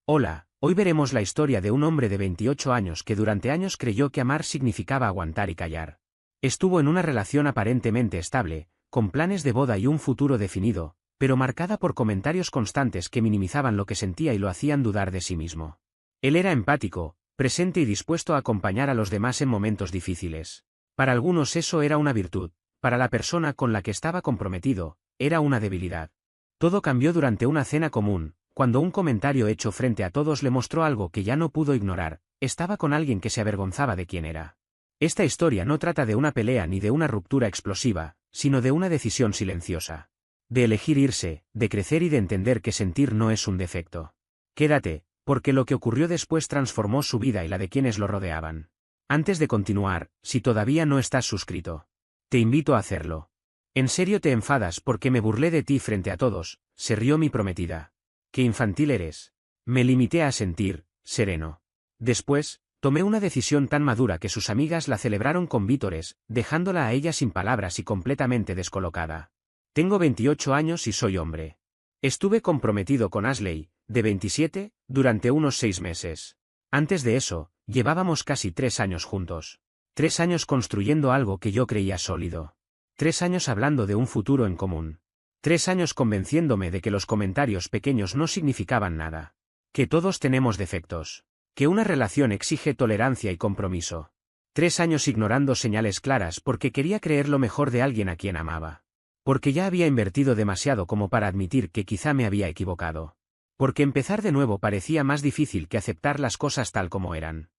Hola, hoy veremos la historia de un hombre de 28 años que durante años creyó que amar significaba aguantar y callar. Estuvo en una relación aparentemente estable, con planes de boda y un futuro definido, pero marcada por comentarios constantes que minimizaban lo que sentía y lo hacían dudar de sí mismo. Él era empático, presente y dispuesto a acompañar a los demás en momentos difíciles. Para algunos eso era una virtud, para la persona con la que estaba comprometido, era una debilidad. Todo cambió durante una cena común, cuando un comentario hecho frente a todos le mostró algo que ya no pudo ignorar: estaba con alguien que se avergonzaba de quién era. Esta historia no trata de una pelea ni de una ruptura explosiva, sino de una decisión silenciosa. De elegir irse, de crecer y de entender que sentir no es un defecto. Quédate, porque lo que ocurrió después transformó su vida y la de quienes lo rodeaban. Antes de continuar, si todavía no estás suscrito, te invito a hacerlo. ¿En serio te enfadas porque me burlé de ti frente a todos?, se rió mi prometida. ¡Qué infantil eres! Me limité a sentir, sereno. Después, tomé una decisión tan madura que sus amigas la celebraron con vítores, dejándola a ella sin palabras y completamente descolocada. Tengo 28 años y soy hombre. Estuve comprometido con Ashley, de 27, durante unos 6 meses. Antes de eso, llevábamos casi 3 años juntos. 3 años construyendo algo que yo creía sólido. 3 años hablando de un futuro en común. 3 años convenciéndome de que los comentarios pequeños no significaban nada. Que todos tenemos defectos. Que una relación exige tolerancia y compromiso. 3 años ignorando señales claras porque quería creer lo mejor de alguien a quien amaba. Porque ya había invertido demasiado como para admitir que quizá me había equivocado. Porque empezar de nuevo parecía más difícil que aceptar las cosas tal como eran.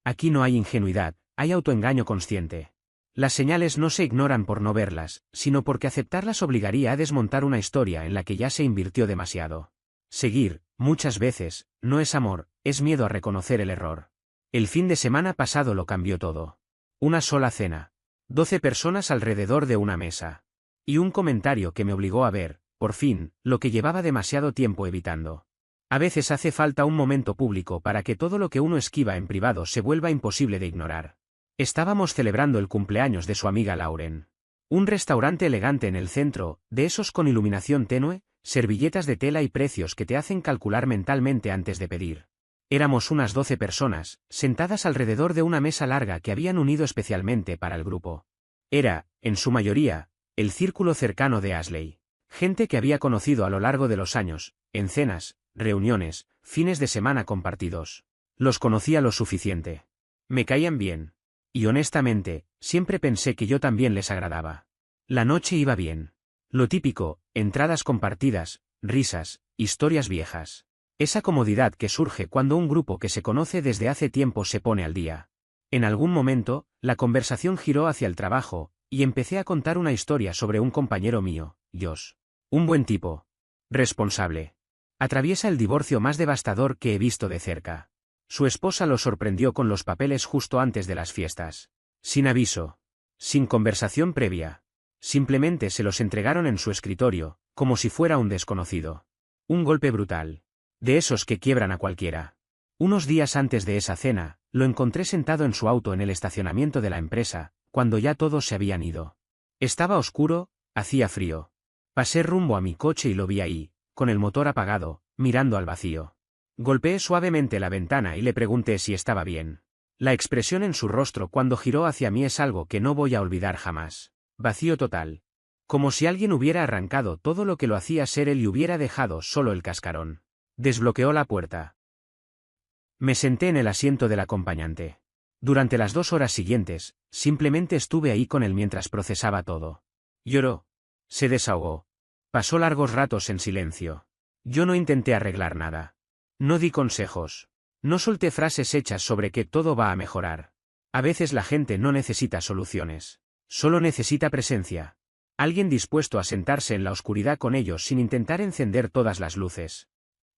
Aquí no hay ingenuidad, hay autoengaño consciente. Las señales no se ignoran por no verlas, sino porque aceptarlas obligaría a desmontar una historia en la que ya se invirtió demasiado. Seguir, muchas veces, no es amor, es miedo a reconocer el error. El fin de semana pasado lo cambió todo. Una sola cena. 12 personas alrededor de una mesa. Y un comentario que me obligó a ver, por fin, lo que llevaba demasiado tiempo evitando. A veces hace falta un momento público para que todo lo que uno esquiva en privado se vuelva imposible de ignorar. Estábamos celebrando el cumpleaños de su amiga Lauren. Un restaurante elegante en el centro, de esos con iluminación tenue, servilletas de tela y precios que te hacen calcular mentalmente antes de pedir. Éramos unas 12 personas, sentadas alrededor de una mesa larga que habían unido especialmente para el grupo. Era, en su mayoría, el círculo cercano de Ashley. Gente que había conocido a lo largo de los años, en cenas, reuniones, fines de semana compartidos. Los conocía lo suficiente. Me caían bien. Y honestamente, siempre pensé que yo también les agradaba. La noche iba bien. Lo típico, entradas compartidas, risas, historias viejas. Esa comodidad que surge cuando un grupo que se conoce desde hace tiempo se pone al día. En algún momento, la conversación giró hacia el trabajo, y empecé a contar una historia sobre un compañero mío, Josh. Un buen tipo. Responsable. Atraviesa el divorcio más devastador que he visto de cerca. Su esposa lo sorprendió con los papeles justo antes de las fiestas. Sin aviso. Sin conversación previa. Simplemente se los entregaron en su escritorio, como si fuera un desconocido. Un golpe brutal. De esos que quiebran a cualquiera. Unos días antes de esa cena, lo encontré sentado en su auto en el estacionamiento de la empresa, cuando ya todos se habían ido. Estaba oscuro, hacía frío. Pasé rumbo a mi coche y lo vi ahí, con el motor apagado, mirando al vacío. Golpeé suavemente la ventana y le pregunté si estaba bien. La expresión en su rostro cuando giró hacia mí es algo que no voy a olvidar jamás. Vacío total. Como si alguien hubiera arrancado todo lo que lo hacía ser él y hubiera dejado solo el cascarón. Desbloqueó la puerta. Me senté en el asiento del acompañante. Durante las 2 horas siguientes, simplemente estuve ahí con él mientras procesaba todo. Lloró. Se desahogó. Pasó largos ratos en silencio. Yo no intenté arreglar nada. No di consejos. No solté frases hechas sobre que todo va a mejorar. A veces la gente no necesita soluciones. Solo necesita presencia. Alguien dispuesto a sentarse en la oscuridad con ellos sin intentar encender todas las luces.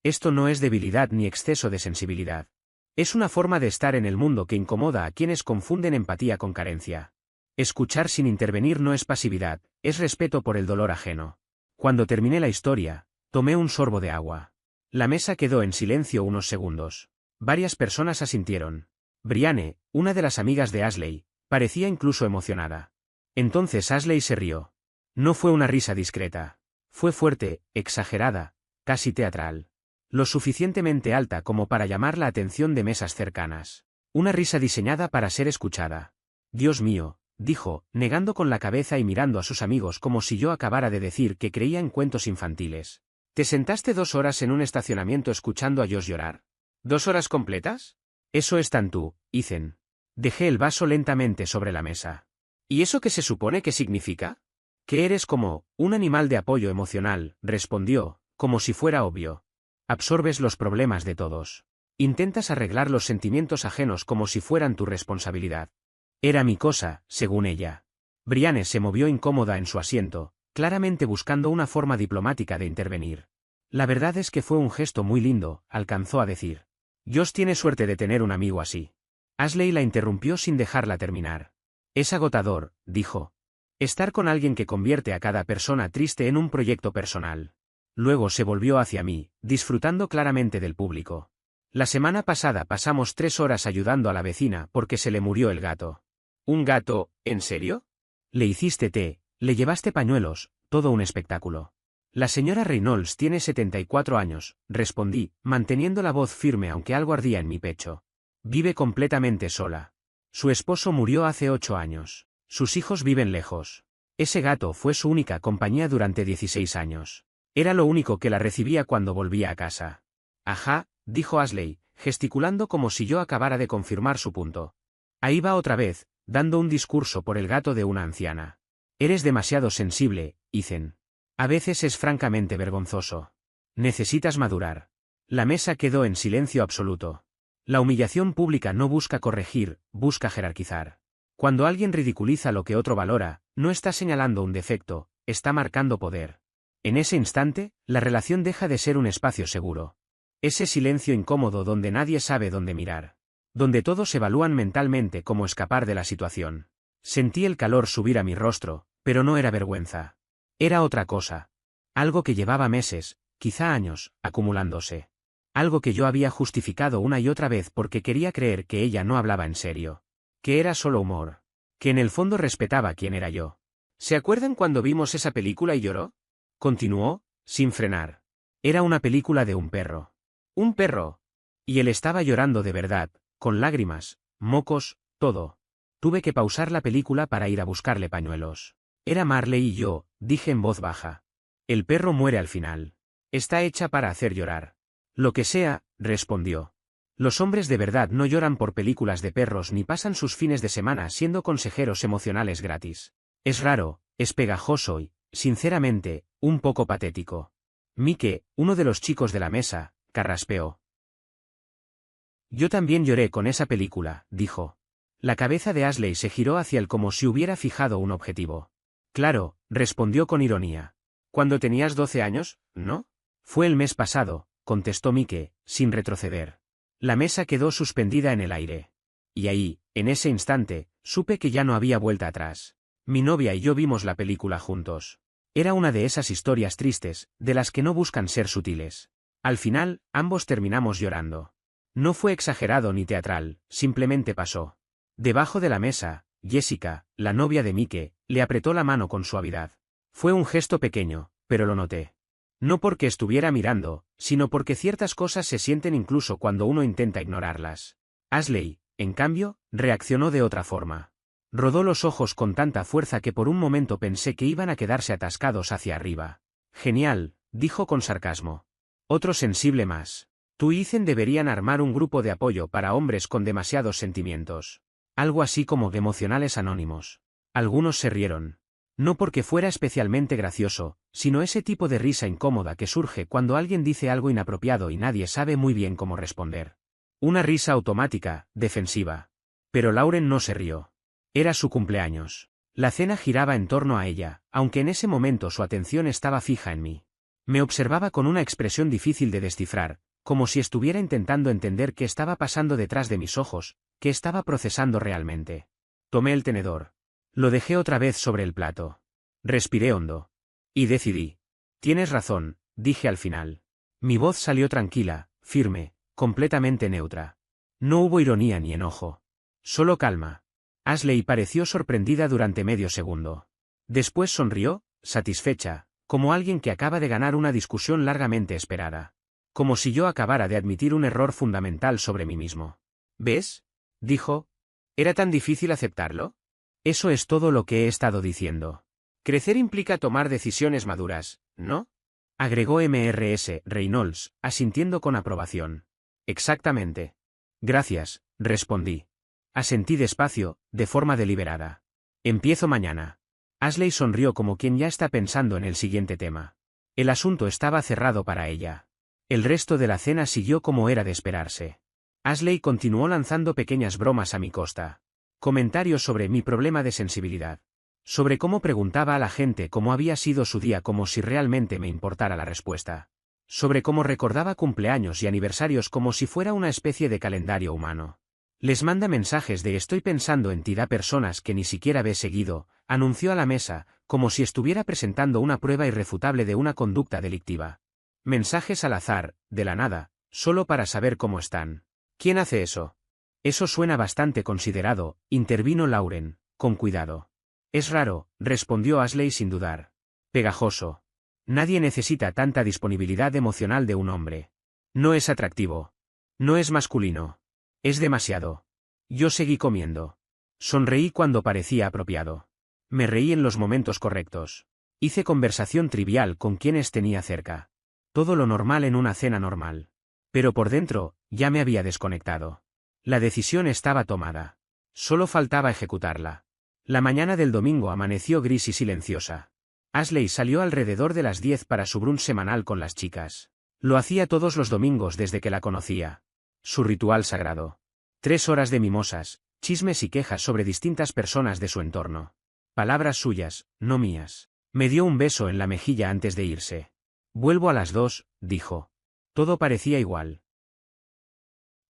Esto no es debilidad ni exceso de sensibilidad. Es una forma de estar en el mundo que incomoda a quienes confunden empatía con carencia. Escuchar sin intervenir no es pasividad, es respeto por el dolor ajeno. Cuando terminé la historia, tomé un sorbo de agua. La mesa quedó en silencio unos segundos. Varias personas asintieron. Brianne, una de las amigas de Ashley, parecía incluso emocionada. Entonces Ashley se rió. No fue una risa discreta. Fue fuerte, exagerada, casi teatral. lo suficientemente alta como para llamar la atención de mesas cercanas. Una risa diseñada para ser escuchada. Dios mío, dijo, negando con la cabeza y mirando a sus amigos como si yo acabara de decir que creía en cuentos infantiles. ¿Te sentaste 2 horas en un estacionamiento escuchando a Josh llorar? ¿2 horas completas? Eso es tan tú, Ethan. Dejé el vaso lentamente sobre la mesa. ¿Y eso qué se supone que significa? Que eres como un animal de apoyo emocional, respondió, como si fuera obvio. Absorbes los problemas de todos. Intentas arreglar los sentimientos ajenos como si fueran tu responsabilidad. Era mi cosa, según ella. Brianne se movió incómoda en su asiento, claramente buscando una forma diplomática de intervenir. La verdad es que fue un gesto muy lindo, alcanzó a decir. Josh tiene suerte de tener un amigo así. Ashley la interrumpió sin dejarla terminar. Es agotador, dijo. Estar con alguien que convierte a cada persona triste en un proyecto personal. Luego se volvió hacia mí, disfrutando claramente del público. La semana pasada pasamos 3 horas ayudando a la vecina porque se le murió el gato. ¿Un gato, en serio? Le hiciste té, le llevaste pañuelos, todo un espectáculo. La señora Reynolds tiene 74 años, respondí, manteniendo la voz firme aunque algo ardía en mi pecho. Vive completamente sola. Su esposo murió hace 8 años. Sus hijos viven lejos. Ese gato fue su única compañía durante 16 años. Era lo único que la recibía cuando volvía a casa. Ajá, dijo Ashley, gesticulando como si yo acabara de confirmar su punto. Ahí va otra vez, dando un discurso por el gato de una anciana. Eres demasiado sensible, Ethan. A veces es francamente vergonzoso. Necesitas madurar. La mesa quedó en silencio absoluto. La humillación pública no busca corregir, busca jerarquizar. Cuando alguien ridiculiza lo que otro valora, no está señalando un defecto, está marcando poder. En ese instante, la relación deja de ser un espacio seguro. Ese silencio incómodo donde nadie sabe dónde mirar. Donde todos evalúan mentalmente cómo escapar de la situación. Sentí el calor subir a mi rostro, pero no era vergüenza. Era otra cosa. Algo que llevaba meses, quizá años, acumulándose. Algo que yo había justificado una y otra vez porque quería creer que ella no hablaba en serio. Que era solo humor. Que en el fondo respetaba quién era yo. ¿Se acuerdan cuando vimos esa película y lloró? Continuó, sin frenar. Era una película de un perro. ¿Un perro? Y él estaba llorando de verdad, con lágrimas, mocos, todo. Tuve que pausar la película para ir a buscarle pañuelos. Era Marley y yo, dije en voz baja. El perro muere al final. Está hecha para hacer llorar. Lo que sea, respondió. Los hombres de verdad no lloran por películas de perros ni pasan sus fines de semana siendo consejeros emocionales gratis. Es raro, es pegajoso y, sinceramente, un poco patético. Mike, uno de los chicos de la mesa, carraspeó. Yo también lloré con esa película, dijo. La cabeza de Ashley se giró hacia él como si hubiera fijado un objetivo. Claro, respondió con ironía. Cuando tenías 12 años, ¿no? Fue el mes pasado, contestó Mike, sin retroceder. La mesa quedó suspendida en el aire. Y ahí, en ese instante, supe que ya no había vuelta atrás. Mi novia y yo vimos la película juntos. Era una de esas historias tristes, de las que no buscan ser sutiles. Al final, ambos terminamos llorando. No fue exagerado ni teatral, simplemente pasó. Debajo de la mesa, Jessica, la novia de Mike, le apretó la mano con suavidad. Fue un gesto pequeño, pero lo noté. No porque estuviera mirando, sino porque ciertas cosas se sienten incluso cuando uno intenta ignorarlas. Ashley, en cambio, reaccionó de otra forma. Rodó los ojos con tanta fuerza que por un momento pensé que iban a quedarse atascados hacia arriba. Genial, dijo con sarcasmo. Otro sensible más. Tú y Ethan deberían armar un grupo de apoyo para hombres con demasiados sentimientos. Algo así como emocionales anónimos. Algunos se rieron. No porque fuera especialmente gracioso, sino ese tipo de risa incómoda que surge cuando alguien dice algo inapropiado y nadie sabe muy bien cómo responder. Una risa automática, defensiva. Pero Lauren no se rió. Era su cumpleaños. La cena giraba en torno a ella, aunque en ese momento su atención estaba fija en mí. Me observaba con una expresión difícil de descifrar, como si estuviera intentando entender qué estaba pasando detrás de mis ojos, qué estaba procesando realmente. Tomé el tenedor. Lo dejé otra vez sobre el plato. Respiré hondo. Y decidí. Tienes razón, dije al final. Mi voz salió tranquila, firme, completamente neutra. No hubo ironía ni enojo. Solo calma. Ashley pareció sorprendida durante medio segundo. Después sonrió, satisfecha, como alguien que acaba de ganar una discusión largamente esperada. Como si yo acabara de admitir un error fundamental sobre mí mismo. ¿Ves? Dijo. ¿Era tan difícil aceptarlo? Eso es todo lo que he estado diciendo. Crecer implica tomar decisiones maduras, ¿no? Agregó Mrs. Reynolds, asintiendo con aprobación. Exactamente. Gracias, respondí. Asentí despacio, de forma deliberada. Empiezo mañana. Ashley sonrió como quien ya está pensando en el siguiente tema. El asunto estaba cerrado para ella. El resto de la cena siguió como era de esperarse. Ashley continuó lanzando pequeñas bromas a mi costa. Comentarios sobre mi problema de sensibilidad. Sobre cómo preguntaba a la gente cómo había sido su día como si realmente me importara la respuesta. Sobre cómo recordaba cumpleaños y aniversarios como si fuera una especie de calendario humano. Les manda mensajes de estoy pensando en ti, da personas que ni siquiera ve seguido, anunció a la mesa, como si estuviera presentando una prueba irrefutable de una conducta delictiva. Mensajes al azar, de la nada, solo para saber cómo están. ¿Quién hace eso? Eso suena bastante considerado, intervino Lauren, con cuidado. Es raro, respondió Ashley sin dudar. Pegajoso. Nadie necesita tanta disponibilidad emocional de un hombre. No es atractivo. No es masculino. Es demasiado. Yo seguí comiendo. Sonreí cuando parecía apropiado. Me reí en los momentos correctos. Hice conversación trivial con quienes tenía cerca. Todo lo normal en una cena normal. Pero por dentro, ya me había desconectado. La decisión estaba tomada. Solo faltaba ejecutarla. La mañana del domingo amaneció gris y silenciosa. Ashley salió alrededor de las 10 para su brunch semanal con las chicas. Lo hacía todos los domingos desde que la conocía. Su ritual sagrado. 3 horas de mimosas, chismes y quejas sobre distintas personas de su entorno. Palabras suyas, no mías. Me dio un beso en la mejilla antes de irse. Vuelvo a las 2, dijo. Todo parecía igual.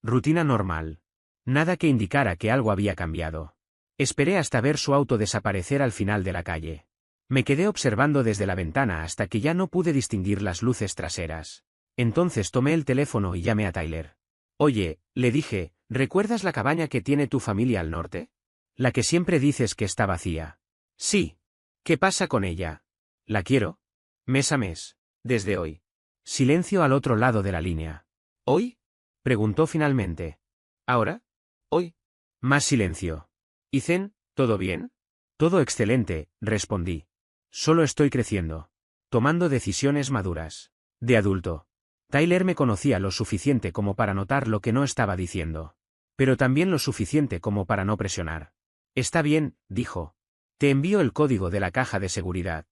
Rutina normal. Nada que indicara que algo había cambiado. Esperé hasta ver su auto desaparecer al final de la calle. Me quedé observando desde la ventana hasta que ya no pude distinguir las luces traseras. Entonces tomé el teléfono y llamé a Tyler. Oye, le dije, ¿recuerdas la cabaña que tiene tu familia al norte? La que siempre dices que está vacía. Sí. ¿Qué pasa con ella? La quiero. Mes a mes. Desde hoy. Silencio al otro lado de la línea. ¿Hoy? Preguntó finalmente. ¿Ahora? ¿Hoy? Más silencio. ¿Y Zen, todo bien? Todo excelente, respondí. Solo estoy creciendo. Tomando decisiones maduras. De adulto. Tyler me conocía lo suficiente como para notar lo que no estaba diciendo. Pero también lo suficiente como para no presionar. Está bien, dijo. Te envío el código de la caja de seguridad.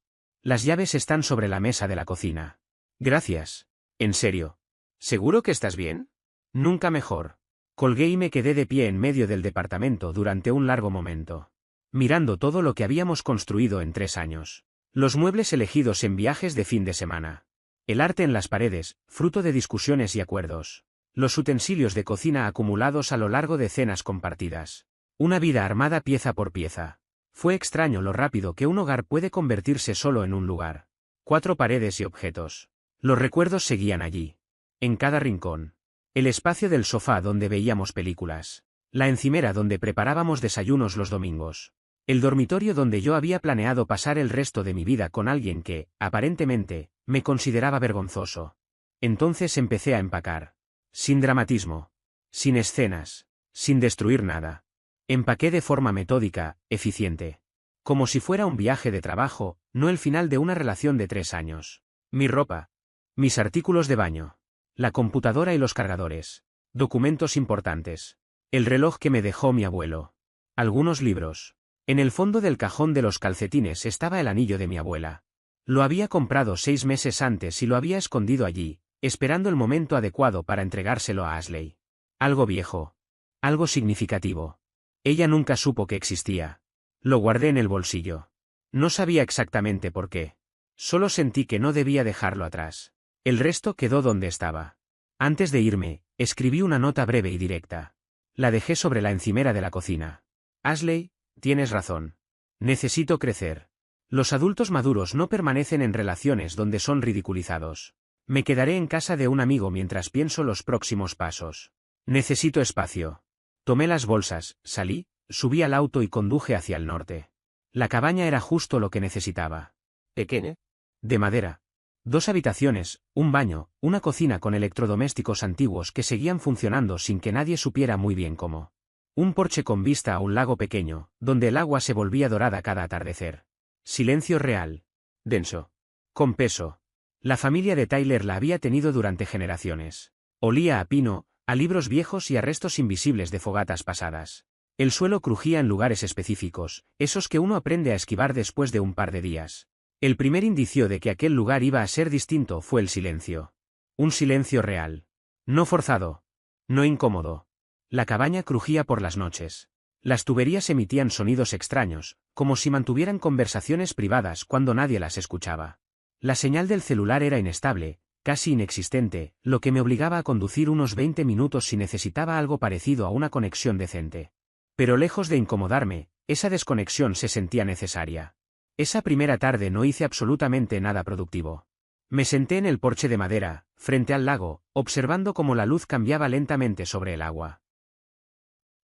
Las llaves están sobre la mesa de la cocina. Gracias. ¿En serio? ¿Seguro que estás bien? Nunca mejor. Colgué y me quedé de pie en medio del departamento durante un largo momento. Mirando todo lo que habíamos construido en 3 años. Los muebles elegidos en viajes de fin de semana. El arte en las paredes, fruto de discusiones y acuerdos. Los utensilios de cocina acumulados a lo largo de cenas compartidas. Una vida armada pieza por pieza. Fue extraño lo rápido que un hogar puede convertirse solo en un lugar. 4 paredes y objetos. Los recuerdos seguían allí. En cada rincón. El espacio del sofá donde veíamos películas. La encimera donde preparábamos desayunos los domingos. El dormitorio donde yo había planeado pasar el resto de mi vida con alguien que, aparentemente, me consideraba vergonzoso. Entonces empecé a empacar. Sin dramatismo. Sin escenas. Sin destruir nada. Empaqué de forma metódica, eficiente. Como si fuera un viaje de trabajo, no el final de una relación de 3 años. Mi ropa. Mis artículos de baño. La computadora y los cargadores. Documentos importantes. El reloj que me dejó mi abuelo. Algunos libros. En el fondo del cajón de los calcetines estaba el anillo de mi abuela. Lo había comprado 6 meses antes y lo había escondido allí, esperando el momento adecuado para entregárselo a Ashley. Algo viejo. Algo significativo. Ella nunca supo que existía. Lo guardé en el bolsillo. No sabía exactamente por qué. Solo sentí que no debía dejarlo atrás. El resto quedó donde estaba. Antes de irme, escribí una nota breve y directa. La dejé sobre la encimera de la cocina. Ashley, tienes razón. Necesito crecer. Los adultos maduros no permanecen en relaciones donde son ridiculizados. Me quedaré en casa de un amigo mientras pienso los próximos pasos. Necesito espacio. Tomé las bolsas, salí, subí al auto y conduje hacia el norte. La cabaña era justo lo que necesitaba. ¿Pequeña? De madera. 2 habitaciones, un baño, una cocina con electrodomésticos antiguos que seguían funcionando sin que nadie supiera muy bien cómo. Un porche con vista a un lago pequeño, donde el agua se volvía dorada cada atardecer. Silencio real. Denso. Con peso. La familia de Tyler la había tenido durante generaciones. Olía a pino, a libros viejos y a restos invisibles de fogatas pasadas. El suelo crujía en lugares específicos, esos que uno aprende a esquivar después de un par de días. El primer indicio de que aquel lugar iba a ser distinto fue el silencio. Un silencio real. No forzado. No incómodo. La cabaña crujía por las noches. Las tuberías emitían sonidos extraños, como si mantuvieran conversaciones privadas cuando nadie las escuchaba. La señal del celular era inestable, casi inexistente, lo que me obligaba a conducir unos 20 minutos si necesitaba algo parecido a una conexión decente. Pero lejos de incomodarme, esa desconexión se sentía necesaria. Esa primera tarde no hice absolutamente nada productivo. Me senté en el porche de madera, frente al lago, observando cómo la luz cambiaba lentamente sobre el agua.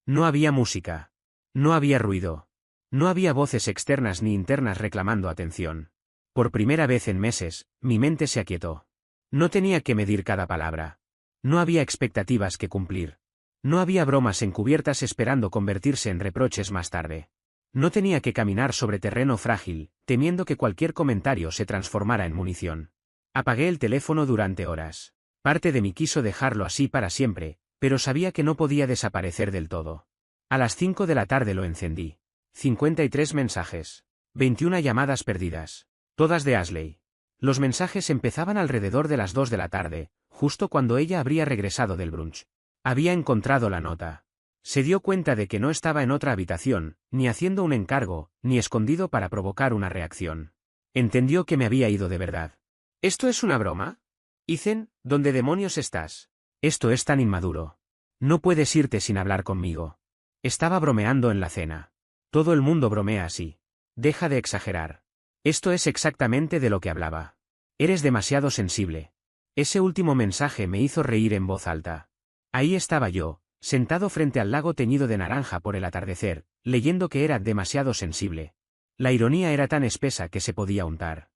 No había música. No había ruido. No había voces externas ni internas reclamando atención. Por primera vez en meses, mi mente se aquietó. No tenía que medir cada palabra. No había expectativas que cumplir. No había bromas encubiertas esperando convertirse en reproches más tarde. No tenía que caminar sobre terreno frágil, temiendo que cualquier comentario se transformara en munición. Apagué el teléfono durante horas. Parte de mí quiso dejarlo así para siempre, pero sabía que no podía desaparecer del todo. A las 5 de la tarde lo encendí. 53 mensajes. 21 llamadas perdidas. Todas de Ashley. Los mensajes empezaban alrededor de las 2 de la tarde, justo cuando ella habría regresado del brunch. Había encontrado la nota. Se dio cuenta de que no estaba en otra habitación, ni haciendo un encargo, ni escondido para provocar una reacción. Entendió que me había ido de verdad. ¿Esto es una broma? Ethan, ¿dónde demonios estás? Esto es tan inmaduro. No puedes irte sin hablar conmigo. Estaba bromeando en la cena. Todo el mundo bromea así. Deja de exagerar. Esto es exactamente de lo que hablaba. Eres demasiado sensible. Ese último mensaje me hizo reír en voz alta. Ahí estaba yo, sentado frente al lago teñido de naranja por el atardecer, leyendo que era demasiado sensible. La ironía era tan espesa que se podía untar.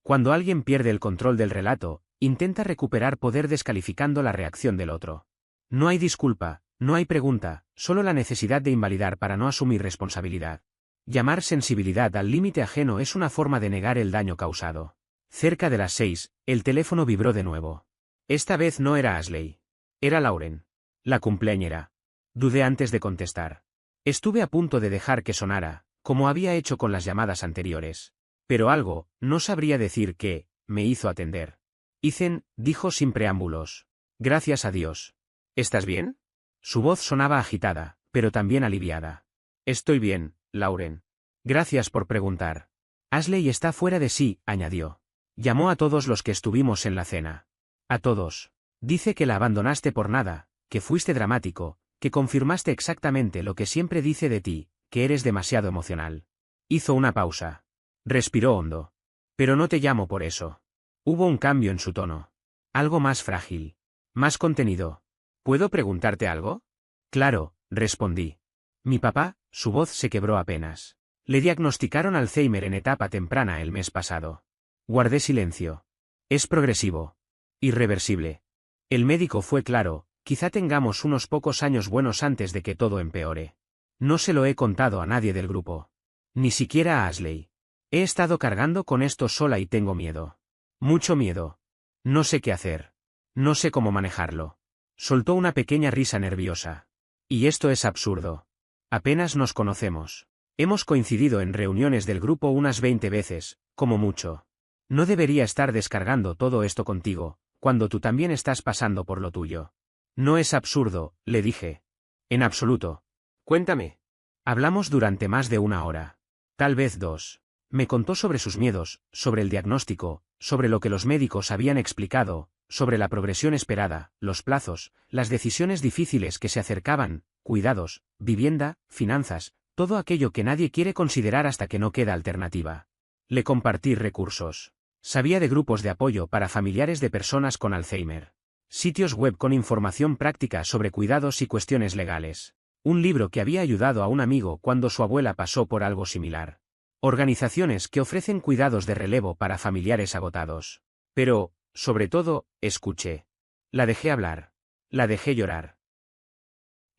Cuando alguien pierde el control del relato, intenta recuperar poder descalificando la reacción del otro. No hay disculpa, no hay pregunta, solo la necesidad de invalidar para no asumir responsabilidad. Llamar sensibilidad al límite ajeno es una forma de negar el daño causado. Cerca de las 6, el teléfono vibró de nuevo. Esta vez no era Ashley. Era Lauren. La cumpleañera. Dudé antes de contestar. Estuve a punto de dejar que sonara, como había hecho con las llamadas anteriores. Pero algo, no sabría decir qué, me hizo atender. Ethan, dijo sin preámbulos. Gracias a Dios. ¿Estás bien? Su voz sonaba agitada, pero también aliviada. Estoy bien, Lauren. Gracias por preguntar. Ashley está fuera de sí, añadió. Llamó a todos los que estuvimos en la cena. A todos. Dice que la abandonaste por nada, que fuiste dramático, que confirmaste exactamente lo que siempre dice de ti, que eres demasiado emocional. Hizo una pausa. Respiró hondo. Pero no te llamo por eso. Hubo un cambio en su tono. Algo más frágil. Más contenido. ¿Puedo preguntarte algo? Claro, respondí. Mi papá, su voz se quebró apenas. Le diagnosticaron Alzheimer en etapa temprana el mes pasado. Guardé silencio. Es progresivo. Irreversible. El médico fue claro, quizá tengamos unos pocos años buenos antes de que todo empeore. No se lo he contado a nadie del grupo. Ni siquiera a Ashley. He estado cargando con esto sola y tengo miedo. Mucho miedo. No sé qué hacer. No sé cómo manejarlo. Soltó una pequeña risa nerviosa. Y esto es absurdo. Apenas nos conocemos. Hemos coincidido en reuniones del grupo unas 20 veces, como mucho. No debería estar descargando todo esto contigo, cuando tú también estás pasando por lo tuyo. No es absurdo, le dije. En absoluto. Cuéntame. Hablamos durante más de 1 hora. Tal vez 2. Me contó sobre sus miedos, sobre el diagnóstico, sobre lo que los médicos habían explicado, sobre la progresión esperada, los plazos, las decisiones difíciles que se acercaban, cuidados, vivienda, finanzas, todo aquello que nadie quiere considerar hasta que no queda alternativa. Le compartí recursos. Sabía de grupos de apoyo para familiares de personas con Alzheimer. Sitios web con información práctica sobre cuidados y cuestiones legales. Un libro que había ayudado a un amigo cuando su abuela pasó por algo similar. Organizaciones que ofrecen cuidados de relevo para familiares agotados. Pero, sobre todo, escuché. La dejé hablar. La dejé llorar.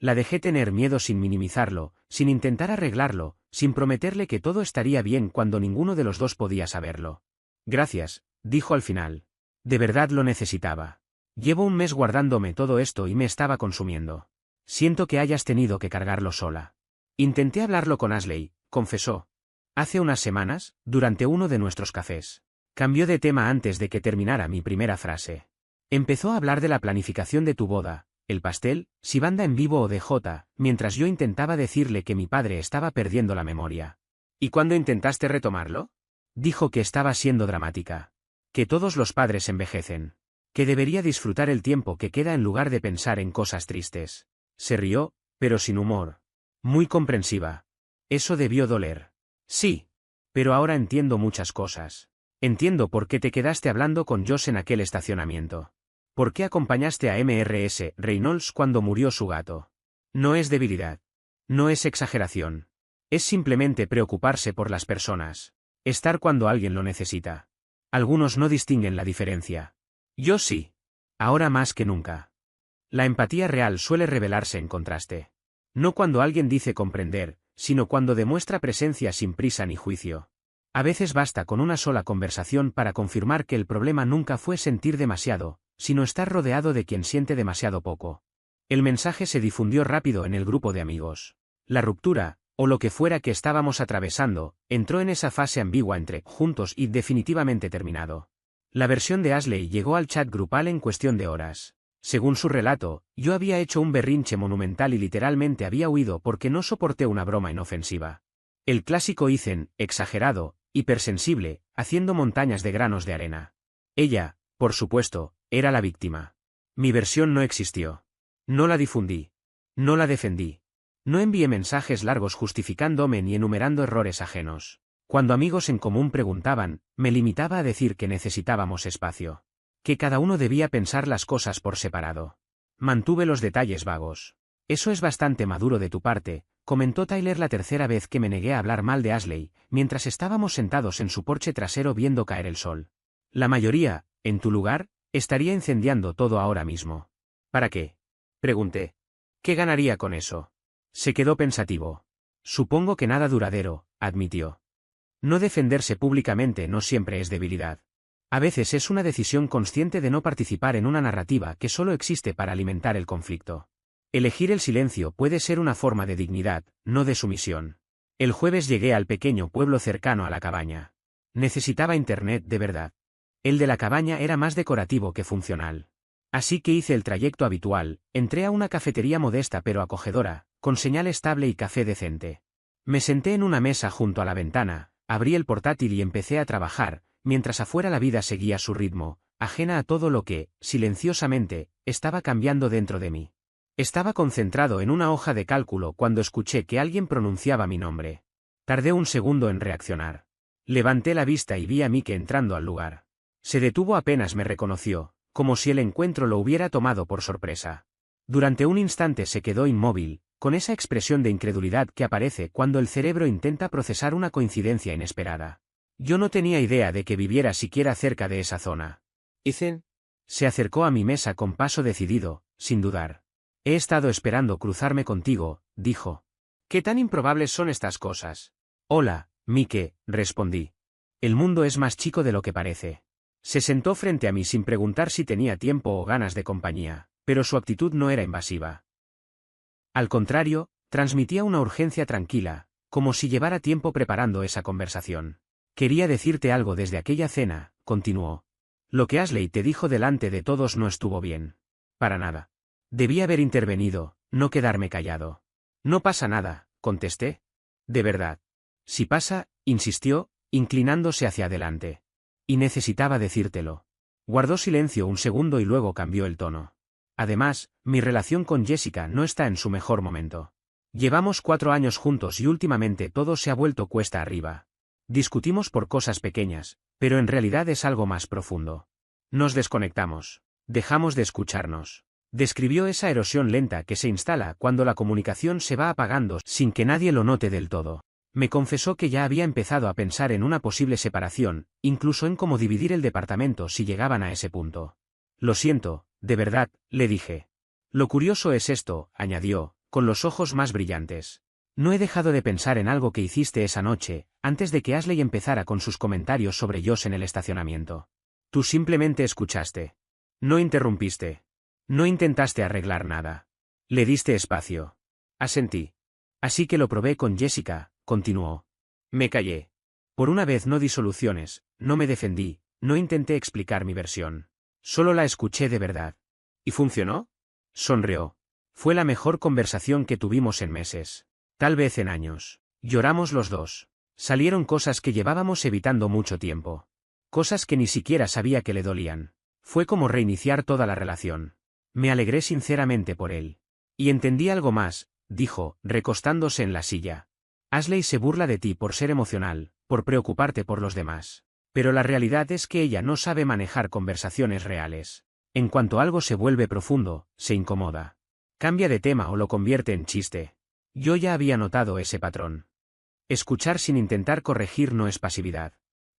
La dejé tener miedo sin minimizarlo, sin intentar arreglarlo, sin prometerle que todo estaría bien cuando ninguno de los dos podía saberlo. Gracias, dijo al final. De verdad lo necesitaba. Llevo un mes guardándome todo esto y me estaba consumiendo. Siento que hayas tenido que cargarlo sola. Intenté hablarlo con Ashley, confesó. Hace unas semanas, durante uno de nuestros cafés. Cambió de tema antes de que terminara mi primera frase. Empezó a hablar de la planificación de tu boda, el pastel, si banda en vivo o DJ, mientras yo intentaba decirle que mi padre estaba perdiendo la memoria. ¿Y cuándo intentaste retomarlo? Dijo que estaba siendo dramática. Que todos los padres envejecen. Que debería disfrutar el tiempo que queda en lugar de pensar en cosas tristes. Se rió, pero sin humor. Muy comprensiva. Eso debió doler. Sí. Pero ahora entiendo muchas cosas. Entiendo por qué te quedaste hablando con Josh en aquel estacionamiento. ¿Por qué acompañaste a Mrs. Reynolds cuando murió su gato? No es debilidad. No es exageración. Es simplemente preocuparse por las personas. Estar cuando alguien lo necesita. Algunos no distinguen la diferencia. Yo sí. Ahora más que nunca. La empatía real suele revelarse en contraste. No cuando alguien dice comprender, sino cuando demuestra presencia sin prisa ni juicio. A veces basta con una sola conversación para confirmar que el problema nunca fue sentir demasiado, sino estar rodeado de quien siente demasiado poco. El mensaje se difundió rápido en el grupo de amigos. La ruptura, o lo que fuera que estábamos atravesando, entró en esa fase ambigua entre juntos y definitivamente terminado. La versión de Ashley llegó al chat grupal en cuestión de horas. Según su relato, yo había hecho un berrinche monumental y literalmente había huido porque no soporté una broma inofensiva. El clásico Ethan, exagerado, hipersensible, haciendo montañas de granos de arena. Ella, por supuesto, era la víctima. Mi versión no existió. No la difundí. No la defendí. No envié mensajes largos justificándome ni enumerando errores ajenos. Cuando amigos en común preguntaban, me limitaba a decir que necesitábamos espacio. Que cada uno debía pensar las cosas por separado. Mantuve los detalles vagos. Eso es bastante maduro de tu parte, comentó Tyler la tercera vez que me negué a hablar mal de Ashley, mientras estábamos sentados en su porche trasero viendo caer el sol. La mayoría, en tu lugar, estaría incendiando todo ahora mismo. ¿Para qué? Pregunté. ¿Qué ganaría con eso? Se quedó pensativo. Supongo que nada duradero, admitió. No defenderse públicamente no siempre es debilidad. A veces es una decisión consciente de no participar en una narrativa que solo existe para alimentar el conflicto. Elegir el silencio puede ser una forma de dignidad, no de sumisión. El jueves llegué al pequeño pueblo cercano a la cabaña. Necesitaba internet de verdad. El de la cabaña era más decorativo que funcional. Así que hice el trayecto habitual, entré a una cafetería modesta pero acogedora, con señal estable y café decente. Me senté en una mesa junto a la ventana, abrí el portátil y empecé a trabajar, mientras afuera la vida seguía su ritmo, ajena a todo lo que, silenciosamente, estaba cambiando dentro de mí. Estaba concentrado en una hoja de cálculo cuando escuché que alguien pronunciaba mi nombre. Tardé un segundo en reaccionar. Levanté la vista y vi a Mike entrando al lugar. Se detuvo apenas me reconoció, como si el encuentro lo hubiera tomado por sorpresa. Durante un instante se quedó inmóvil, con esa expresión de incredulidad que aparece cuando el cerebro intenta procesar una coincidencia inesperada. Yo no tenía idea de que viviera siquiera cerca de esa zona. Ethan se acercó a mi mesa con paso decidido, sin dudar. He estado esperando cruzarme contigo, dijo. ¿Qué tan improbables son estas cosas? Hola, Mike, respondí. El mundo es más chico de lo que parece. Se sentó frente a mí sin preguntar si tenía tiempo o ganas de compañía, pero su actitud no era invasiva. Al contrario, transmitía una urgencia tranquila, como si llevara tiempo preparando esa conversación. Quería decirte algo desde aquella cena, continuó. Lo que Ashley te dijo delante de todos no estuvo bien. Para nada. Debí haber intervenido, no quedarme callado. No pasa nada, contesté. De verdad. Si pasa, insistió, inclinándose hacia adelante. Y necesitaba decírtelo. Guardó silencio un segundo y luego cambió el tono. Además, mi relación con Jessica no está en su mejor momento. Llevamos 4 años juntos y últimamente todo se ha vuelto cuesta arriba. Discutimos por cosas pequeñas, pero en realidad es algo más profundo. Nos desconectamos. Dejamos de escucharnos. Describió esa erosión lenta que se instala cuando la comunicación se va apagando sin que nadie lo note del todo. Me confesó que ya había empezado a pensar en una posible separación, incluso en cómo dividir el departamento si llegaban a ese punto. Lo siento, de verdad, le dije. Lo curioso es esto, añadió, con los ojos más brillantes. No he dejado de pensar en algo que hiciste esa noche, antes de que Ashley empezara con sus comentarios sobre Josh en el estacionamiento. Tú simplemente escuchaste. No interrumpiste. No intentaste arreglar nada. Le diste espacio. Asentí. Así que lo probé con Jessica, continuó. Me callé. Por una vez no di soluciones, no me defendí, no intenté explicar mi versión. Solo la escuché de verdad. ¿Y funcionó? Sonrió. Fue la mejor conversación que tuvimos en meses. Tal vez en años. Lloramos los dos. Salieron cosas que llevábamos evitando mucho tiempo. Cosas que ni siquiera sabía que le dolían. Fue como reiniciar toda la relación. Me alegré sinceramente por él. Y entendí algo más, dijo, recostándose en la silla. Ashley se burla de ti por ser emocional, por preocuparte por los demás. Pero la realidad es que ella no sabe manejar conversaciones reales. En cuanto algo se vuelve profundo, se incomoda. Cambia de tema o lo convierte en chiste. Yo ya había notado ese patrón. Escuchar sin intentar corregir no es pasividad.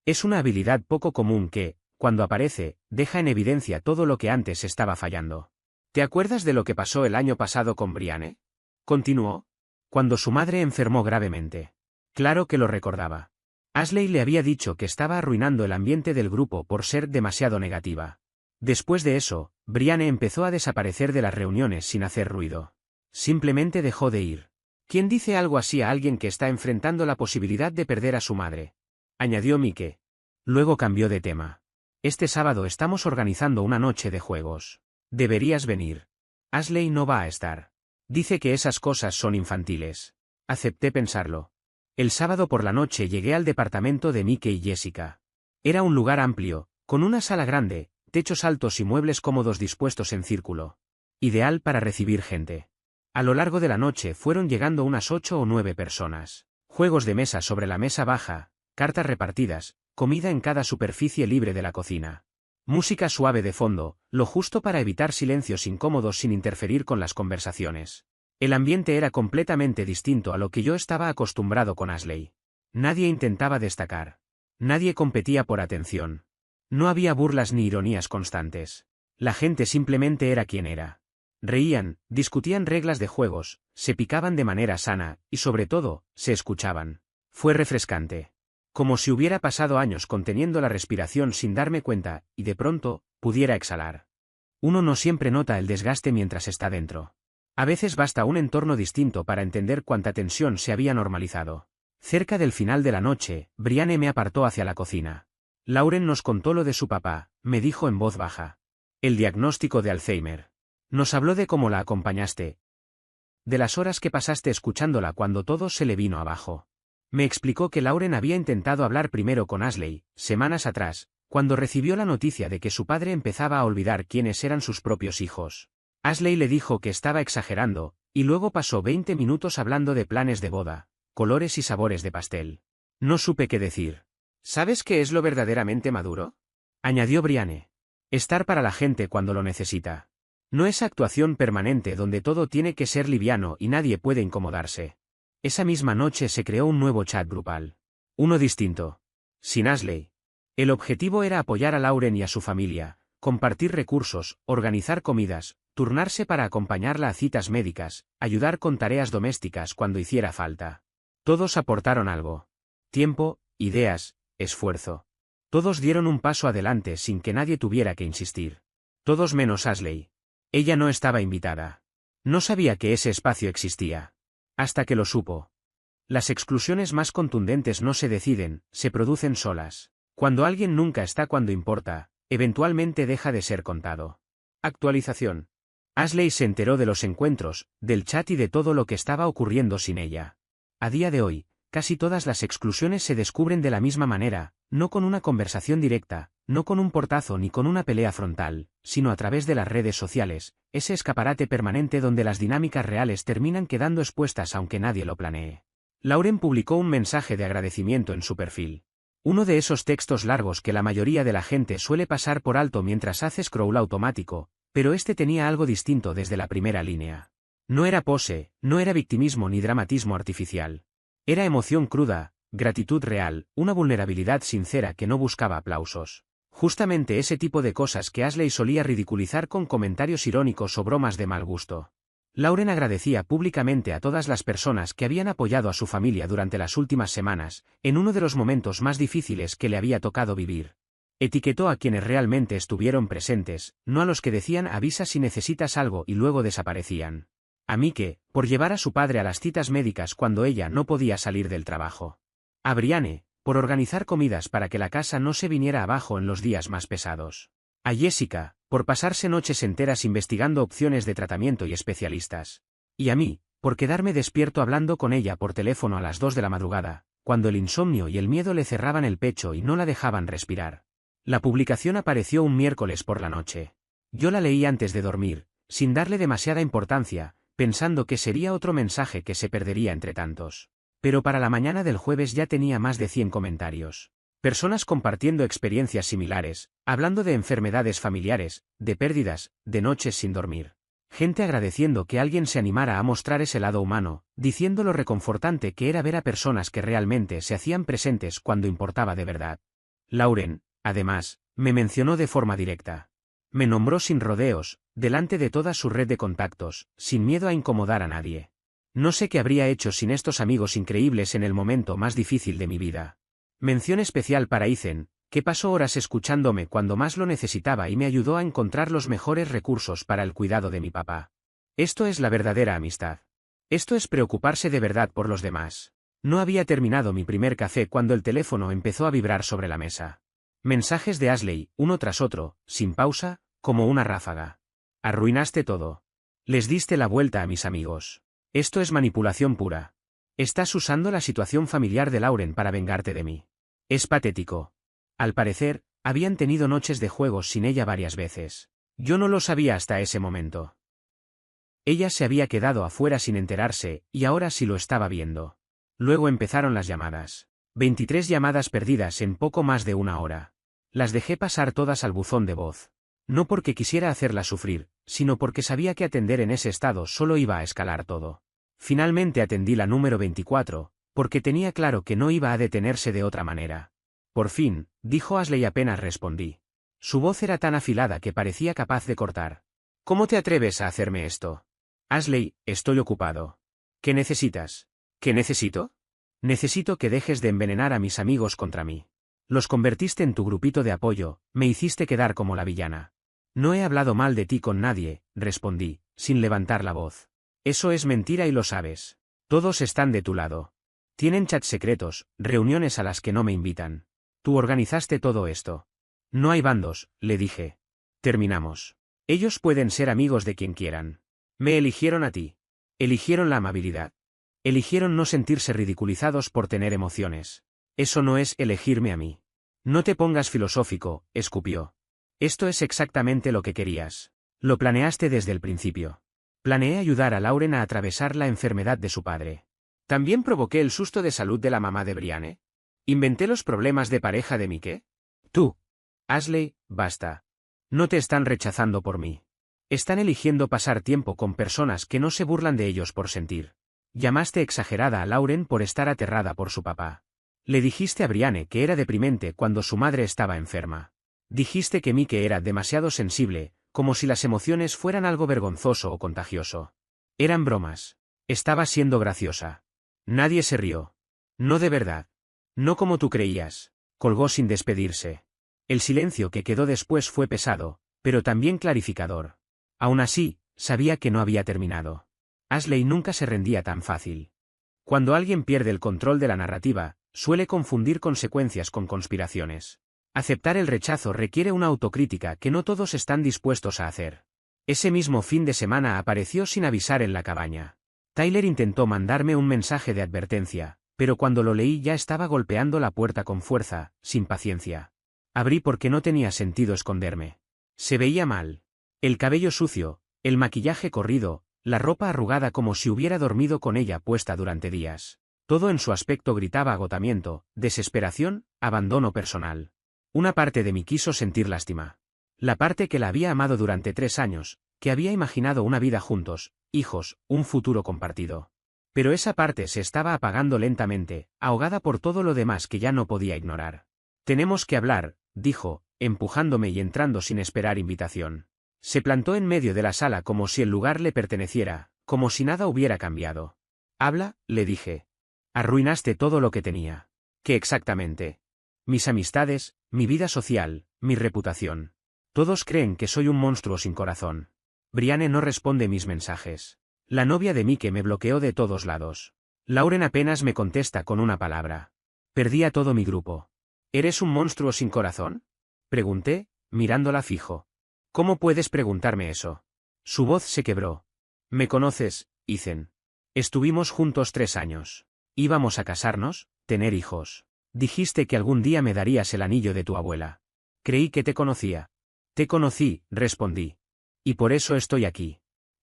Es una habilidad poco común que, cuando aparece, deja en evidencia todo lo que antes estaba fallando. ¿Te acuerdas de lo que pasó el año pasado con Brianne? Continuó. Cuando su madre enfermó gravemente. Claro que lo recordaba. Ashley le había dicho que estaba arruinando el ambiente del grupo por ser demasiado negativa. Después de eso, Brianne empezó a desaparecer de las reuniones sin hacer ruido. Simplemente dejó de ir. ¿Quién dice algo así a alguien que está enfrentando la posibilidad de perder a su madre? Añadió Mike. Luego cambió de tema. Este sábado estamos organizando una noche de juegos. Deberías venir. Ashley no va a estar. Dice que esas cosas son infantiles. Acepté pensarlo. El sábado por la noche llegué al departamento de Mike y Jessica. Era un lugar amplio, con una sala grande, techos altos y muebles cómodos dispuestos en círculo. Ideal para recibir gente. A lo largo de la noche fueron llegando unas 8 o 9 personas. Juegos de mesa sobre la mesa baja, cartas repartidas, comida en cada superficie libre de la cocina. Música suave de fondo, lo justo para evitar silencios incómodos sin interferir con las conversaciones. El ambiente era completamente distinto a lo que yo estaba acostumbrado con Ashley. Nadie intentaba destacar. Nadie competía por atención. No había burlas ni ironías constantes. La gente simplemente era quien era. Reían, discutían reglas de juegos, se picaban de manera sana, y sobre todo, se escuchaban. Fue refrescante. Como si hubiera pasado años conteniendo la respiración sin darme cuenta, y de pronto, pudiera exhalar. Uno no siempre nota el desgaste mientras está dentro. A veces basta un entorno distinto para entender cuánta tensión se había normalizado. Cerca del final de la noche, Brianne me apartó hacia la cocina. Lauren nos contó lo de su papá, me dijo en voz baja. El diagnóstico de Alzheimer. Nos habló de cómo la acompañaste. De las horas que pasaste escuchándola cuando todo se le vino abajo. Me explicó que Lauren había intentado hablar primero con Ashley, semanas atrás, cuando recibió la noticia de que su padre empezaba a olvidar quiénes eran sus propios hijos. Ashley le dijo que estaba exagerando, y luego pasó 20 minutos hablando de planes de boda, colores y sabores de pastel. No supe qué decir. ¿Sabes qué es lo verdaderamente maduro? Añadió Brianne. Estar para la gente cuando lo necesita. No es actuación permanente donde todo tiene que ser liviano y nadie puede incomodarse. Esa misma noche se creó un nuevo chat grupal. Uno distinto. Sin Ashley. El objetivo era apoyar a Lauren y a su familia, compartir recursos, organizar comidas, turnarse para acompañarla a citas médicas, ayudar con tareas domésticas cuando hiciera falta. Todos aportaron algo. Tiempo, ideas, esfuerzo. Todos dieron un paso adelante sin que nadie tuviera que insistir. Todos menos Ashley. Ella no estaba invitada. No sabía que ese espacio existía. Hasta que lo supo. Las exclusiones más contundentes no se deciden, se producen solas. Cuando alguien nunca está cuando importa, eventualmente deja de ser contado. Actualización. Ashley se enteró de los encuentros, del chat y de todo lo que estaba ocurriendo sin ella. A día de hoy, casi todas las exclusiones se descubren de la misma manera, no con una conversación directa, no con un portazo ni con una pelea frontal, sino a través de las redes sociales, ese escaparate permanente donde las dinámicas reales terminan quedando expuestas aunque nadie lo planee. Lauren publicó un mensaje de agradecimiento en su perfil. Uno de esos textos largos que la mayoría de la gente suele pasar por alto mientras hace scroll automático, pero este tenía algo distinto desde la primera línea. No era pose, no era victimismo ni dramatismo artificial. Era emoción cruda, gratitud real, una vulnerabilidad sincera que no buscaba aplausos. Justamente ese tipo de cosas que Ashley solía ridiculizar con comentarios irónicos o bromas de mal gusto. Lauren agradecía públicamente a todas las personas que habían apoyado a su familia durante las últimas semanas, en uno de los momentos más difíciles que le había tocado vivir. Etiquetó a quienes realmente estuvieron presentes, no a los que decían avisa si necesitas algo y luego desaparecían. A Mike, por llevar a su padre a las citas médicas cuando ella no podía salir del trabajo. A Brianne, por organizar comidas para que la casa no se viniera abajo en los días más pesados. A Jessica, por pasarse noches enteras investigando opciones de tratamiento y especialistas. Y a mí, por quedarme despierto hablando con ella por teléfono a las 2 de la madrugada, cuando el insomnio y el miedo le cerraban el pecho y no la dejaban respirar. La publicación apareció un miércoles por la noche. Yo la leí antes de dormir, sin darle demasiada importancia, pensando que sería otro mensaje que se perdería entre tantos. Pero para la mañana del jueves ya tenía más de 100 comentarios. Personas compartiendo experiencias similares, hablando de enfermedades familiares, de pérdidas, de noches sin dormir. Gente agradeciendo que alguien se animara a mostrar ese lado humano, diciendo lo reconfortante que era ver a personas que realmente se hacían presentes cuando importaba de verdad. Lauren, además, me mencionó de forma directa. Me nombró sin rodeos, delante de toda su red de contactos, sin miedo a incomodar a nadie. No sé qué habría hecho sin estos amigos increíbles en el momento más difícil de mi vida. Mención especial para Ethan, que pasó horas escuchándome cuando más lo necesitaba y me ayudó a encontrar los mejores recursos para el cuidado de mi papá. Esto es la verdadera amistad. Esto es preocuparse de verdad por los demás. No había terminado mi primer café cuando el teléfono empezó a vibrar sobre la mesa. Mensajes de Ashley, uno tras otro, sin pausa, como una ráfaga. Arruinaste todo. Les diste la vuelta a mis amigos. Esto es manipulación pura. Estás usando la situación familiar de Lauren para vengarte de mí. Es patético. Al parecer, habían tenido noches de juegos sin ella varias veces. Yo no lo sabía hasta ese momento. Ella se había quedado afuera sin enterarse, y ahora sí lo estaba viendo. Luego empezaron las llamadas. 23 llamadas perdidas en poco más de una hora. Las dejé pasar todas al buzón de voz. No porque quisiera hacerla sufrir, sino porque sabía que atender en ese estado solo iba a escalar todo. Finalmente atendí la número 24, porque tenía claro que no iba a detenerse de otra manera. Por fin, dijo Ashley apenas respondí. Su voz era tan afilada que parecía capaz de cortar. ¿Cómo te atreves a hacerme esto? Ashley, estoy ocupado. ¿Qué necesitas? ¿Qué necesito? Necesito que dejes de envenenar a mis amigos contra mí. Los convertiste en tu grupito de apoyo, me hiciste quedar como la villana. No he hablado mal de ti con nadie, respondí, sin levantar la voz. Eso es mentira y lo sabes. Todos están de tu lado. Tienen chats secretos, reuniones a las que no me invitan. Tú organizaste todo esto. No hay bandos, le dije. Terminamos. Ellos pueden ser amigos de quien quieran. Me eligieron a ti. Eligieron la amabilidad. Eligieron no sentirse ridiculizados por tener emociones. Eso no es elegirme a mí. No te pongas filosófico, escupió. Esto es exactamente lo que querías. Lo planeaste desde el principio. Planeé ayudar a Lauren a atravesar la enfermedad de su padre. ¿También provoqué el susto de salud de la mamá de Brianne? ¿Inventé los problemas de pareja de Mike? Tú. Ashley, basta. No te están rechazando por mí. Están eligiendo pasar tiempo con personas que no se burlan de ellos por sentir. Llamaste exagerada a Lauren por estar aterrada por su papá. Le dijiste a Brianne que era deprimente cuando su madre estaba enferma. Dijiste que Mike era demasiado sensible, como si las emociones fueran algo vergonzoso o contagioso. Eran bromas. Estaba siendo graciosa. Nadie se rió. No de verdad. No como tú creías. Colgó sin despedirse. El silencio que quedó después fue pesado, pero también clarificador. Aún así, sabía que no había terminado. Ashley nunca se rendía tan fácil. Cuando alguien pierde el control de la narrativa, suele confundir consecuencias con conspiraciones. Aceptar el rechazo requiere una autocrítica que no todos están dispuestos a hacer. Ese mismo fin de semana apareció sin avisar en la cabaña. Tyler intentó mandarme un mensaje de advertencia, pero cuando lo leí ya estaba golpeando la puerta con fuerza, sin paciencia. Abrí porque no tenía sentido esconderme. Se veía mal. El cabello sucio, el maquillaje corrido, la ropa arrugada como si hubiera dormido con ella puesta durante días. Todo en su aspecto gritaba agotamiento, desesperación, abandono personal. Una parte de mí quiso sentir lástima. La parte que la había amado durante 3 años, que había imaginado una vida juntos, hijos, un futuro compartido. Pero esa parte se estaba apagando lentamente, ahogada por todo lo demás que ya no podía ignorar. Tenemos que hablar, dijo, empujándome y entrando sin esperar invitación. Se plantó en medio de la sala como si el lugar le perteneciera, como si nada hubiera cambiado. Habla, le dije. Arruinaste todo lo que tenía. ¿Qué exactamente? Mis amistades, mi vida social, mi reputación. Todos creen que soy un monstruo sin corazón. Brianne no responde mis mensajes. La novia de Mike me bloqueó de todos lados. Lauren apenas me contesta con una palabra. Perdí a todo mi grupo. ¿Eres un monstruo sin corazón? Pregunté, mirándola fijo. ¿Cómo puedes preguntarme eso? Su voz se quebró. ¿Me conoces, Ethan? Estuvimos juntos 3 años. Íbamos a casarnos, tener hijos. Dijiste que algún día me darías el anillo de tu abuela. Creí que te conocía. Te conocí, respondí. Y por eso estoy aquí.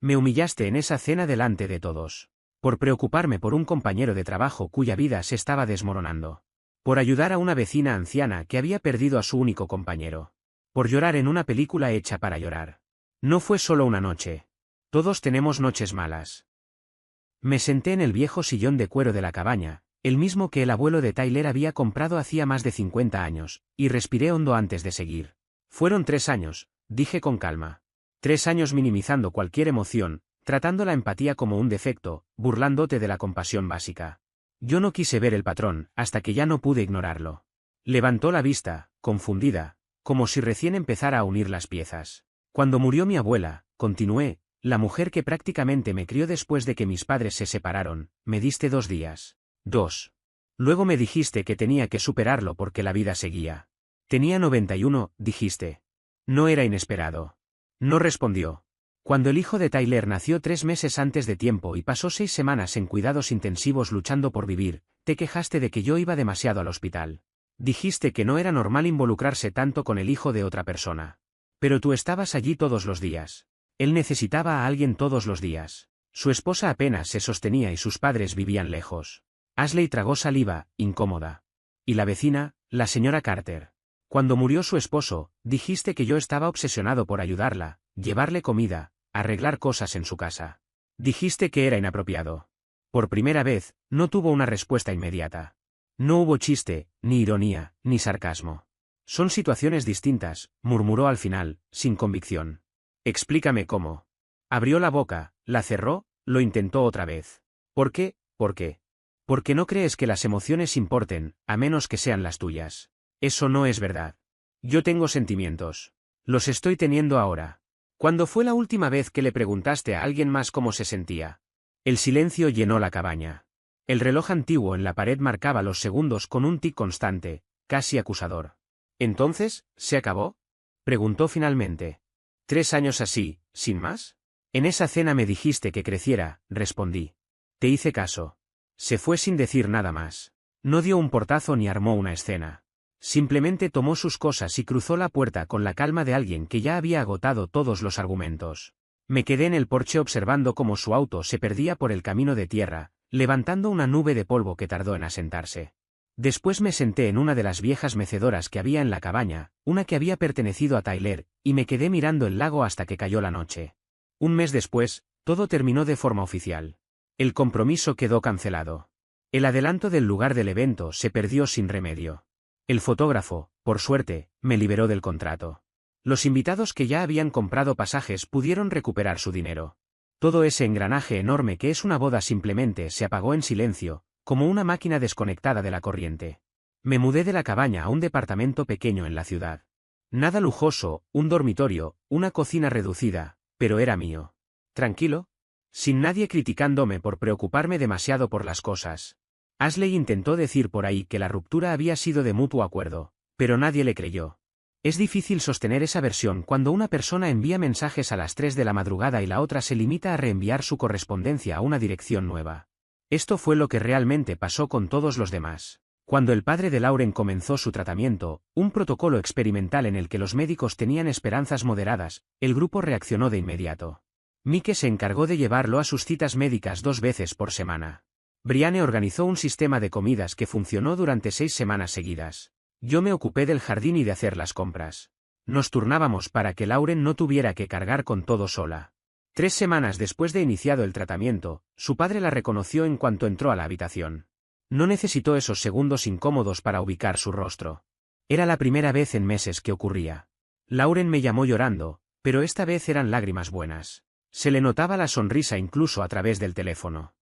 Me humillaste en esa cena delante de todos. Por preocuparme por un compañero de trabajo cuya vida se estaba desmoronando. Por ayudar a una vecina anciana que había perdido a su único compañero. Por llorar en una película hecha para llorar. No fue solo una noche. Todos tenemos noches malas. Me senté en el viejo sillón de cuero de la cabaña, el mismo que el abuelo de Tyler había comprado hacía más de 50 años, y respiré hondo antes de seguir. Fueron 3 años, dije con calma. 3 años minimizando cualquier emoción, tratando la empatía como un defecto, burlándote de la compasión básica. Yo no quise ver el patrón, hasta que ya no pude ignorarlo. Levantó la vista, confundida, como si recién empezara a unir las piezas. Cuando murió mi abuela, continué, la mujer que prácticamente me crió después de que mis padres se separaron, me diste 2 días. 2. Luego me dijiste que tenía que superarlo porque la vida seguía. Tenía 91, dijiste. No era inesperado. No respondió. Cuando el hijo de Tyler nació 3 meses antes de tiempo y pasó 6 semanas en cuidados intensivos luchando por vivir, te quejaste de que yo iba demasiado al hospital. Dijiste que no era normal involucrarse tanto con el hijo de otra persona. Pero tú estabas allí todos los días. Él necesitaba a alguien todos los días. Su esposa apenas se sostenía y sus padres vivían lejos. Ashley tragó saliva, incómoda. Y la vecina, la señora Carter. Cuando murió su esposo, dijiste que yo estaba obsesionado por ayudarla, llevarle comida, arreglar cosas en su casa. Dijiste que era inapropiado. Por primera vez, no tuvo una respuesta inmediata. No hubo chiste, ni ironía, ni sarcasmo. Son situaciones distintas, murmuró al final, sin convicción. Explícame cómo. Abrió la boca, la cerró, lo intentó otra vez. ¿Por qué? ¿Por qué? Porque no crees que las emociones importen, a menos que sean las tuyas. Eso no es verdad. Yo tengo sentimientos. Los estoy teniendo ahora. ¿Cuándo fue la última vez que le preguntaste a alguien más cómo se sentía? El silencio llenó la cabaña. El reloj antiguo en la pared marcaba los segundos con un tic constante, casi acusador. ¿Entonces, se acabó? Preguntó finalmente. 3 años así, sin más. En esa cena me dijiste que creciera, respondí. Te hice caso. Se fue sin decir nada más. No dio un portazo ni armó una escena. Simplemente tomó sus cosas y cruzó la puerta con la calma de alguien que ya había agotado todos los argumentos. Me quedé en el porche observando cómo su auto se perdía por el camino de tierra, levantando una nube de polvo que tardó en asentarse. Después me senté en una de las viejas mecedoras que había en la cabaña, una que había pertenecido a Tyler, y me quedé mirando el lago hasta que cayó la noche. Un mes después, todo terminó de forma oficial. El compromiso quedó cancelado. El adelanto del lugar del evento se perdió sin remedio. El fotógrafo, por suerte, me liberó del contrato. Los invitados que ya habían comprado pasajes pudieron recuperar su dinero. Todo ese engranaje enorme que es una boda simplemente se apagó en silencio, como una máquina desconectada de la corriente. Me mudé de la cabaña a un departamento pequeño en la ciudad. Nada lujoso, un dormitorio, una cocina reducida, pero era mío. Tranquilo. Sin nadie criticándome por preocuparme demasiado por las cosas. Ashley intentó decir por ahí que la ruptura había sido de mutuo acuerdo, pero nadie le creyó. Es difícil sostener esa versión cuando una persona envía mensajes a las 3 de la madrugada y la otra se limita a reenviar su correspondencia a una dirección nueva. Esto fue lo que realmente pasó con todos los demás. Cuando el padre de Lauren comenzó su tratamiento, un protocolo experimental en el que los médicos tenían esperanzas moderadas, el grupo reaccionó de inmediato. Mike se encargó de llevarlo a sus citas médicas 2 veces por semana. Brianne organizó un sistema de comidas que funcionó durante 6 semanas seguidas. Yo me ocupé del jardín y de hacer las compras. Nos turnábamos para que Lauren no tuviera que cargar con todo sola. 3 semanas después de iniciado el tratamiento, su padre la reconoció en cuanto entró a la habitación. No necesitó esos segundos incómodos para ubicar su rostro. Era la primera vez en meses que ocurría. Lauren me llamó llorando, pero esta vez eran lágrimas buenas. Se le notaba la sonrisa incluso a través del teléfono.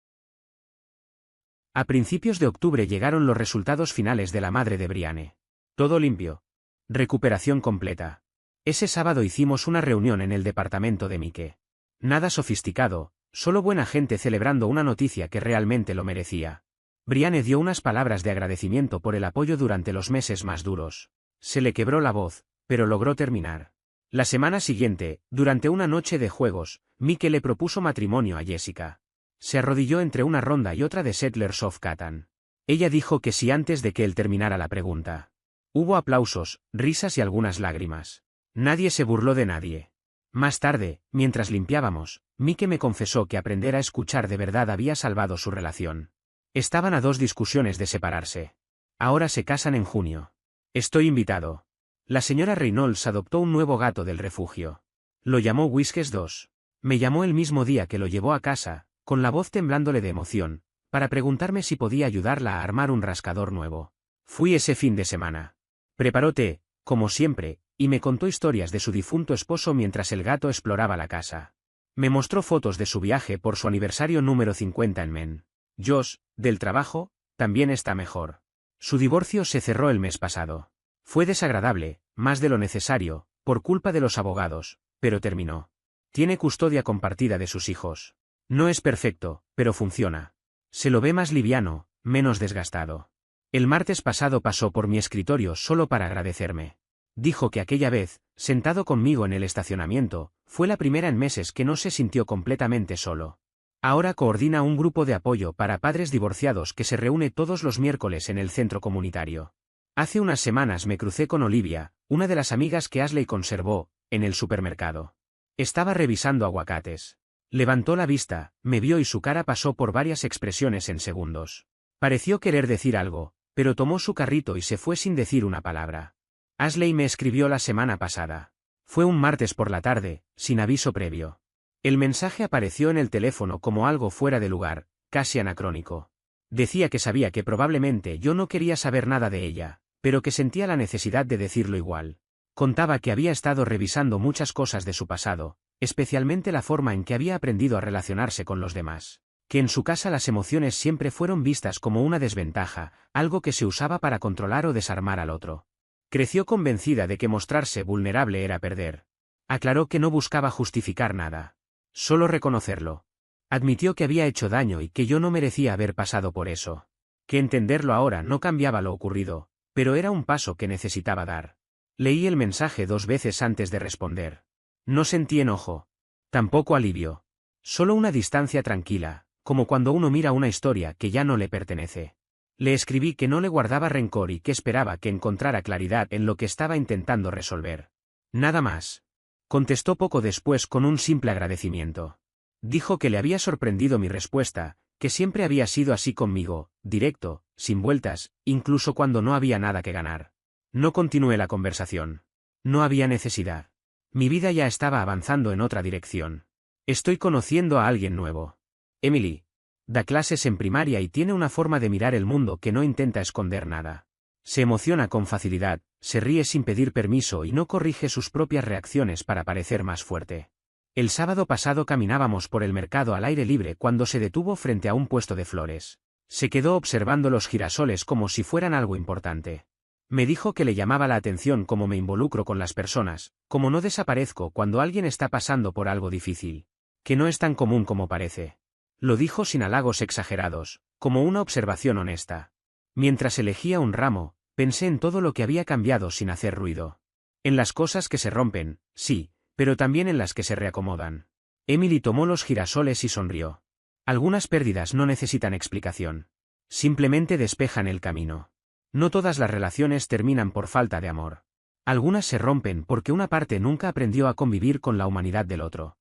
A principios de octubre llegaron los resultados finales de la madre de Brianne. Todo limpio. Recuperación completa. Ese sábado hicimos una reunión en el departamento de Mike. Nada sofisticado, solo buena gente celebrando una noticia que realmente lo merecía. Brianne dio unas palabras de agradecimiento por el apoyo durante los meses más duros. Se le quebró la voz, pero logró terminar. La semana siguiente, durante una noche de juegos, Mike le propuso matrimonio a Jessica. Se arrodilló entre una ronda y otra de Settlers of Catan. Ella dijo que sí antes de que él terminara la pregunta. Hubo aplausos, risas y algunas lágrimas. Nadie se burló de nadie. Más tarde, mientras limpiábamos, Mike me confesó que aprender a escuchar de verdad había salvado su relación. Estaban a 2 discusiones de separarse. Ahora se casan en junio. Estoy invitado. La señora Reynolds adoptó un nuevo gato del refugio. Lo llamó Whiskers 2. Me llamó el mismo día que lo llevó a casa, con la voz temblándole de emoción, para preguntarme si podía ayudarla a armar un rascador nuevo. Fui ese fin de semana. Preparó té, como siempre, y me contó historias de su difunto esposo mientras el gato exploraba la casa. Me mostró fotos de su viaje por su aniversario número 50 en Maine. Josh, del trabajo, también está mejor. Su divorcio se cerró el mes pasado. Fue desagradable, más de lo necesario, por culpa de los abogados, pero terminó. Tiene custodia compartida de sus hijos. No es perfecto, pero funciona. Se lo ve más liviano, menos desgastado. El martes pasado pasó por mi escritorio solo para agradecerme. Dijo que aquella vez, sentado conmigo en el estacionamiento, fue la primera en meses que no se sintió completamente solo. Ahora coordina un grupo de apoyo para padres divorciados que se reúne todos los miércoles en el centro comunitario. Hace unas semanas me crucé con Olivia, una de las amigas que Ashley conservó, en el supermercado. Estaba revisando aguacates. Levantó la vista, me vio y su cara pasó por varias expresiones en segundos. Pareció querer decir algo, pero tomó su carrito y se fue sin decir una palabra. Ashley me escribió la semana pasada. Fue un martes por la tarde, sin aviso previo. El mensaje apareció en el teléfono como algo fuera de lugar, casi anacrónico. Decía que sabía que probablemente yo no quería saber nada de ella, pero que sentía la necesidad de decirlo igual. Contaba que había estado revisando muchas cosas de su pasado, especialmente la forma en que había aprendido a relacionarse con los demás. Que en su casa las emociones siempre fueron vistas como una desventaja, algo que se usaba para controlar o desarmar al otro. Creció convencida de que mostrarse vulnerable era perder. Aclaró que no buscaba justificar nada. Solo reconocerlo. Admitió que había hecho daño y que yo no merecía haber pasado por eso. Que entenderlo ahora no cambiaba lo ocurrido, pero era un paso que necesitaba dar. Leí el mensaje 2 veces antes de responder. No sentí enojo. Tampoco alivio. Solo una distancia tranquila, como cuando uno mira una historia que ya no le pertenece. Le escribí que no le guardaba rencor y que esperaba que encontrara claridad en lo que estaba intentando resolver. Nada más. Contestó poco después con un simple agradecimiento. Dijo que le había sorprendido mi respuesta, que siempre había sido así conmigo, directo, sin vueltas, incluso cuando no había nada que ganar. No continué la conversación. No había necesidad. Mi vida ya estaba avanzando en otra dirección. Estoy conociendo a alguien nuevo. Emily. Da clases en primaria y tiene una forma de mirar el mundo que no intenta esconder nada. Se emociona con facilidad, se ríe sin pedir permiso y no corrige sus propias reacciones para parecer más fuerte. El sábado pasado caminábamos por el mercado al aire libre cuando se detuvo frente a un puesto de flores. Se quedó observando los girasoles como si fueran algo importante. Me dijo que le llamaba la atención cómo me involucro con las personas, cómo no desaparezco cuando alguien está pasando por algo difícil. Que no es tan común como parece. Lo dijo sin halagos exagerados, como una observación honesta. Mientras elegía un ramo, pensé en todo lo que había cambiado sin hacer ruido. En las cosas que se rompen, sí, pero también en las que se reacomodan. Emily tomó los girasoles y sonrió. Algunas pérdidas no necesitan explicación. Simplemente despejan el camino. No todas las relaciones terminan por falta de amor. Algunas se rompen porque una parte nunca aprendió a convivir con la humanidad del otro.